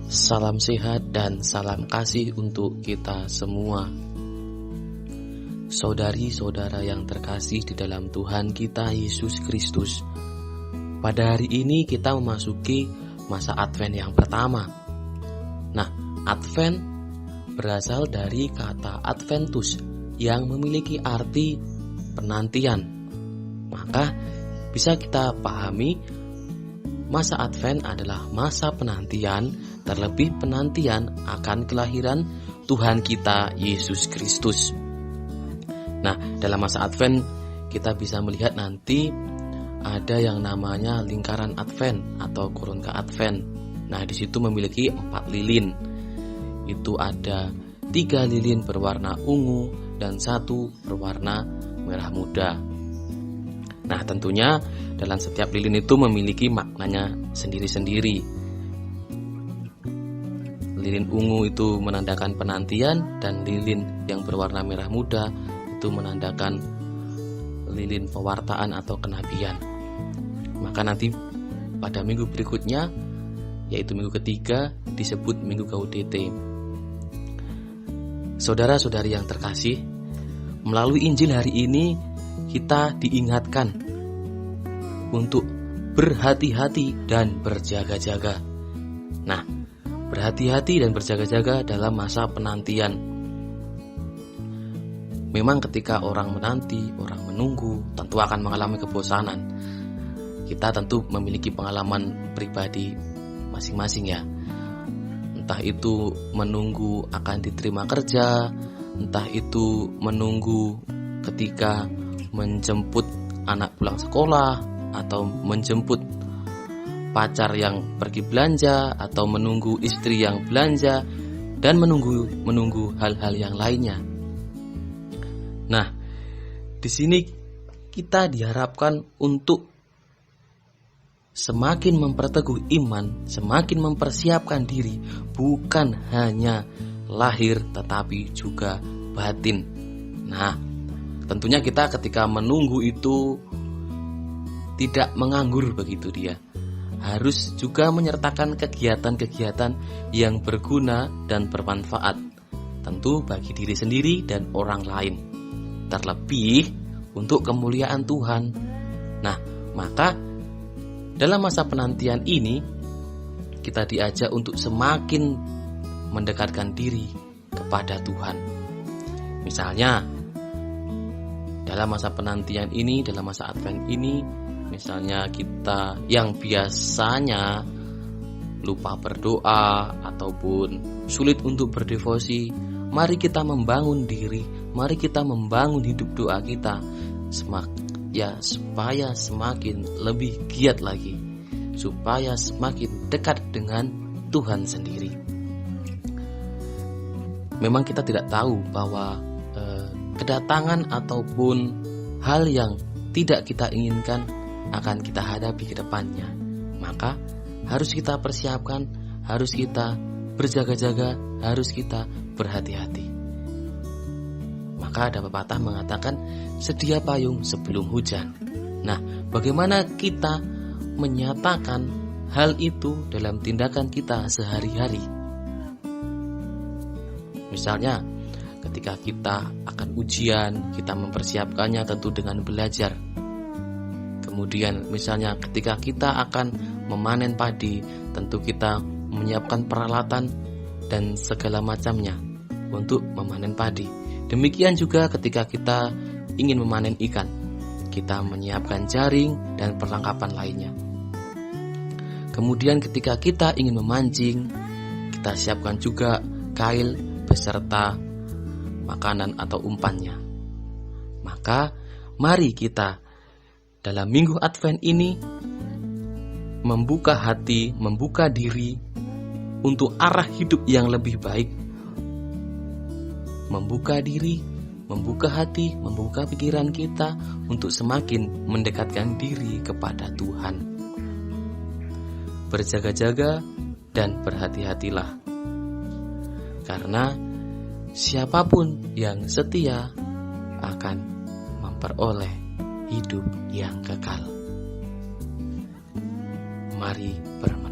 Salam sehat dan salam kasih untuk kita semua. Saudari-saudara yang terkasih di dalam Tuhan kita Yesus Kristus, pada hari ini kita memasuki masa Advent yang pertama. Nah, Advent berasal dari kata Adventus yang memiliki arti penantian. Maka bisa kita pahami masa Advent adalah masa penantian, terlebih penantian akan kelahiran Tuhan kita Yesus Kristus. Nah, dalam masa Advent kita bisa melihat nanti ada yang namanya lingkaran Advent atau kurun ke Advent. Nah, di situ memiliki 4 lilin. Itu ada 3 lilin berwarna ungu dan 1 berwarna merah muda. Nah, tentunya dalam setiap lilin itu memiliki maknanya sendiri-sendiri. Lilin ungu itu menandakan penantian, dan lilin yang berwarna merah muda itu menandakan lilin pewartaan atau kenabian. Maka nanti pada minggu berikutnya, yaitu minggu ketiga, disebut Minggu Gaudete. Saudara-saudari yang terkasih, melalui Injil hari ini kita diingatkan untuk berhati-hati dan berjaga-jaga. Nah, berhati-hati dan berjaga-jaga dalam masa penantian. Memang ketika orang menanti, orang menunggu, tentu akan mengalami kebosanan. Kita tentu memiliki pengalaman pribadi masing-masing ya. Entah itu menunggu akan diterima kerja, entah itu menunggu ketika menjemput anak pulang sekolah, atau menjemput pacar yang pergi belanja, atau menunggu istri yang belanja, dan menunggu hal-hal yang lainnya. Nah, di sini kita diharapkan untuk semakin memperteguh iman, semakin mempersiapkan diri, bukan hanya lahir tetapi juga batin. Nah, tentunya kita ketika menunggu itu tidak menganggur begitu dia. Harus juga menyertakan kegiatan-kegiatan yang berguna dan bermanfaat, tentu bagi diri sendiri dan orang lain, terlebih untuk kemuliaan Tuhan. Nah, maka dalam masa penantian ini kita diajak untuk semakin mendekatkan diri kepada Tuhan. Misalnya dalam masa penantian ini, dalam masa Advent ini, misalnya kita yang biasanya lupa berdoa ataupun sulit untuk berdevosi, mari kita membangun diri, mari kita membangun hidup doa kita supaya semakin lebih giat lagi, supaya semakin dekat dengan Tuhan sendiri. Memang kita tidak tahu bahwa kedatangan ataupun hal yang tidak kita inginkan akan kita hadapi ke depannya. Maka harus kita persiapkan, harus kita berjaga-jaga, harus kita berhati-hati. Maka ada pepatah mengatakan sedia payung sebelum hujan. Nah, bagaimana kita menyatakan hal itu dalam tindakan kita sehari-hari? Misalnya ketika kita akan ujian, kita mempersiapkannya tentu dengan belajar. Kemudian misalnya ketika kita akan memanen padi, tentu kita menyiapkan peralatan dan segala macamnya untuk memanen padi. Demikian juga ketika kita ingin memanen ikan, kita menyiapkan jaring dan perlengkapan lainnya. Kemudian ketika kita ingin memancing, kita siapkan juga kail beserta makanan atau umpannya. Maka mari kita dalam minggu Advent ini membuka hati, membuka diri untuk arah hidup yang lebih baik. Membuka diri, membuka hati, membuka pikiran kita untuk semakin mendekatkan diri kepada Tuhan. Berjaga-jaga dan berhati-hatilah. Karena siapapun yang setia akan memperoleh hidup yang kekal. Mari bermati.